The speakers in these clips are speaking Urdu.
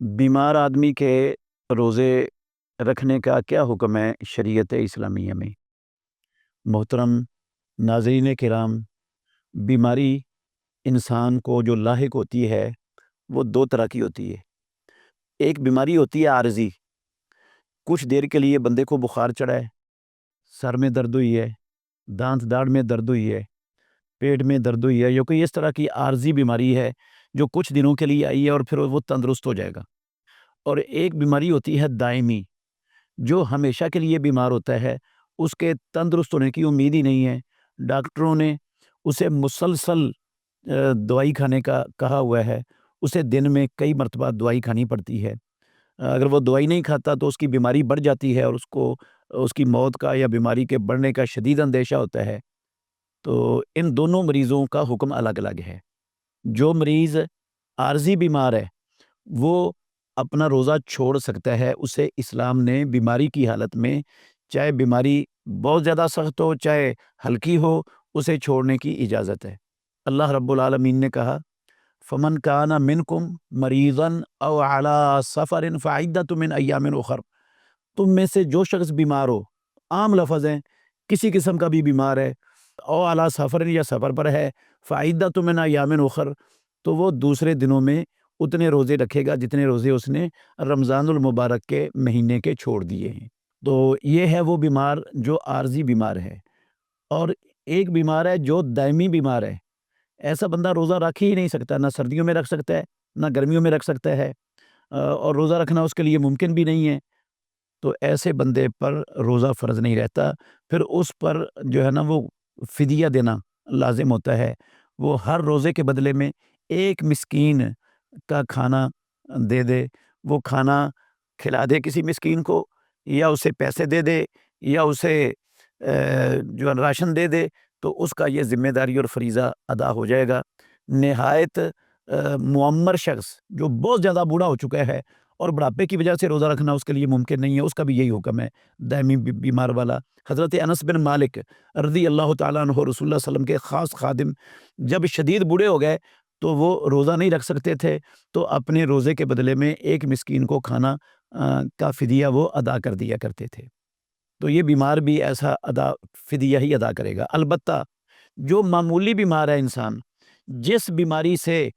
بیمار آدمی کے روزے رکھنے کا کیا حکم ہے شریعت اسلامیہ میں؟ محترم ناظرین کرام، بیماری انسان کو جو لاحق ہوتی ہے وہ دو طرح کی ہوتی ہے۔ ایک بیماری ہوتی ہے عارضی، کچھ دیر کے لیے بندے کو بخار چڑھا ہے، سر میں درد ہوئی ہے، دانت داڑھ میں درد ہوئی ہے، پیٹ میں درد ہوئی ہے، یا کوئی اس طرح کی عارضی بیماری ہے جو کچھ دنوں کے لیے آئی ہے اور پھر وہ تندرست ہو جائے گا۔ اور ایک بیماری ہوتی ہے دائمی، جو ہمیشہ کے لیے بیمار ہوتا ہے، اس کے تندرست ہونے کی امید ہی نہیں ہے۔ ڈاکٹروں نے اسے مسلسل دوائی کھانے کا کہا ہوا ہے، اسے دن میں کئی مرتبہ دوائی کھانی پڑتی ہے۔ اگر وہ دوائی نہیں کھاتا تو اس کی بیماری بڑھ جاتی ہے اور اس کی موت کا یا بیماری کے بڑھنے کا شدید اندیشہ ہوتا ہے۔ تو ان دونوں مریضوں کا حکم الگ الگ ہے۔ جو مریض عارضی بیمار ہے وہ اپنا روزہ چھوڑ سکتا ہے، اسے اسلام نے بیماری کی حالت میں، چاہے بیماری بہت زیادہ سخت ہو چاہے ہلکی ہو، اسے چھوڑنے کی اجازت ہے۔ اللہ رب العالمین نے کہا فَمَنْ كَانَ مِنْكُمْ مَرِيضًا أَوْ عَلَىٰ سَفَرٍ فَعِدَّةٌ مِّنْ أَيَّامٍ أُخَرَ۔ تم میں سے جو شخص بیمار ہو، عام لفظ ہیں، کسی قسم کا بھی بیمار ہے، او علی سفر یا سفر پر ہے، فَعِدَّةٌ مِّنْ أَيَّامٍ أُخَرَ، تو وہ دوسرے دنوں میں اتنے روزے رکھے گا جتنے روزے اس نے رمضان المبارک کے مہینے کے چھوڑ دیے ہیں۔ تو یہ ہے وہ بیمار جو عارضی بیمار ہے۔ اور ایک بیمار ہے جو دائمی بیمار ہے، ایسا بندہ روزہ رکھ ہی نہیں سکتا، نہ سردیوں میں رکھ سکتا ہے نہ گرمیوں میں رکھ سکتا ہے، اور روزہ رکھنا اس کے لیے ممکن بھی نہیں ہے۔ تو ایسے بندے پر روزہ فرض نہیں رہتا، پھر اس پر جو ہے نا وہ فدیہ دینا لازم ہوتا ہے۔ وہ ہر روزے کے بدلے میں ایک مسکین کا کھانا دے دے، وہ کھانا کھلا دے کسی مسکین کو، یا اسے پیسے دے دے، یا اسے جو راشن دے دے، تو اس کا یہ ذمہ داری اور فریضہ ادا ہو جائے گا۔ نہایت معمر شخص جو بہت زیادہ بوڑھا ہو چکا ہے اور بڑھاپے کی وجہ سے روزہ رکھنا اس کے لیے ممکن نہیں ہے، اس کا بھی یہی حکم ہے، دائمی بیمار والا۔ حضرت انس بن مالک رضی اللہ تعالیٰ عنہ رسول اللہ صلی اللہ علیہ وسلم کے خاص خادم، جب شدید بوڑھے ہو گئے تو وہ روزہ نہیں رکھ سکتے تھے، تو اپنے روزے کے بدلے میں ایک مسکین کو کھانا کا فدیہ وہ ادا کر دیا کرتے تھے۔ تو یہ بیمار بھی ایسا فدیہ ہی ادا کرے گا۔ البتہ جو معمولی بیمار ہے انسان، جس بیماری سے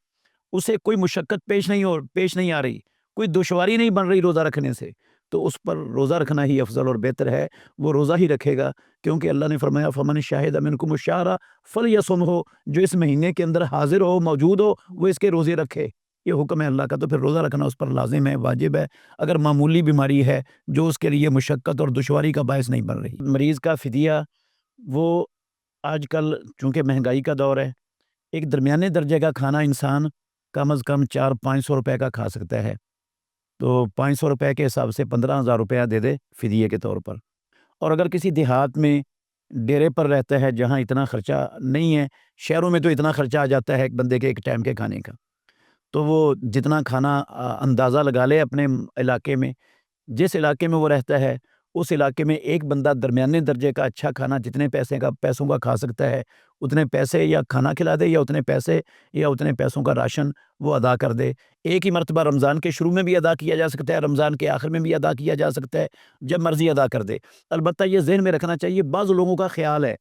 اسے کوئی مشقت پیش نہیں آ رہی، کوئی دشواری نہیں بن رہی روزہ رکھنے سے، تو اس پر روزہ رکھنا ہی افضل اور بہتر ہے، وہ روزہ ہی رکھے گا، کیونکہ اللہ نے فرمایا فَمَنْ شَهِدَ مِنْكُمُ الشَّهْرَ فَلْيَصُمْهُ، جو اس مہینے کے اندر حاضر ہو، موجود ہو، وہ اس کے روزے رکھے۔ یہ حکم ہے اللہ کا، تو پھر روزہ رکھنا اس پر لازم ہے، واجب ہے، اگر معمولی بیماری ہے جو اس کے لیے مشقت اور دشواری کا باعث نہیں بن رہی۔ مریض کا فدیہ وہ آج کل چونکہ مہنگائی کا دور ہے، ایک درمیانے درجے کا کھانا انسان کم از کم 400-500 روپے کا کھا سکتا ہے، تو 500 روپے کے حساب سے 15,000 روپیہ دے دے فدیے کے طور پر۔ اور اگر کسی دیہات میں ڈیرے پر رہتا ہے جہاں اتنا خرچہ نہیں ہے، شہروں میں تو اتنا خرچہ آ جاتا ہے ایک بندے کے ایک ٹائم کے کھانے کا، تو وہ جتنا کھانا اندازہ لگا لے اپنے علاقے میں، جس علاقے میں وہ رہتا ہے اس علاقے میں ایک بندہ درمیانے درجے کا اچھا کھانا جتنے پیسوں کا کھا سکتا ہے، اتنے پیسے یا کھانا کھلا دے، یا اتنے پیسے یا اتنے پیسوں کا راشن وہ ادا کر دے۔ ایک ہی مرتبہ رمضان کے شروع میں بھی ادا کیا جا سکتا ہے، رمضان کے آخر میں بھی ادا کیا جا سکتا ہے، جب مرضی ادا کر دے۔ البتہ یہ ذہن میں رکھنا چاہیے، بعض لوگوں کا خیال ہے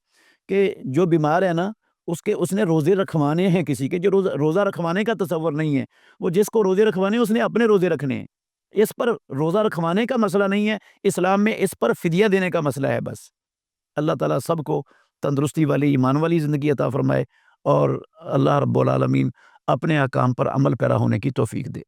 کہ جو بیمار ہے نا اس نے روزے رکھوانے ہیں کسی کے، جو روزہ رکھوانے کا تصور نہیں ہے، وہ جس کو روزے رکھوانے ہیں اس نے اپنے روزے رکھنے ہیں، اس پر روزہ رکھوانے کا مسئلہ نہیں ہے اسلام میں، اس پر فدیہ دینے کا مسئلہ ہے بس۔ اللہ تعالیٰ سب کو تندرستی والی ایمان والی زندگی عطا فرمائے، اور اللہ رب العالمین اپنے احکام پر عمل پیرا ہونے کی توفیق دے۔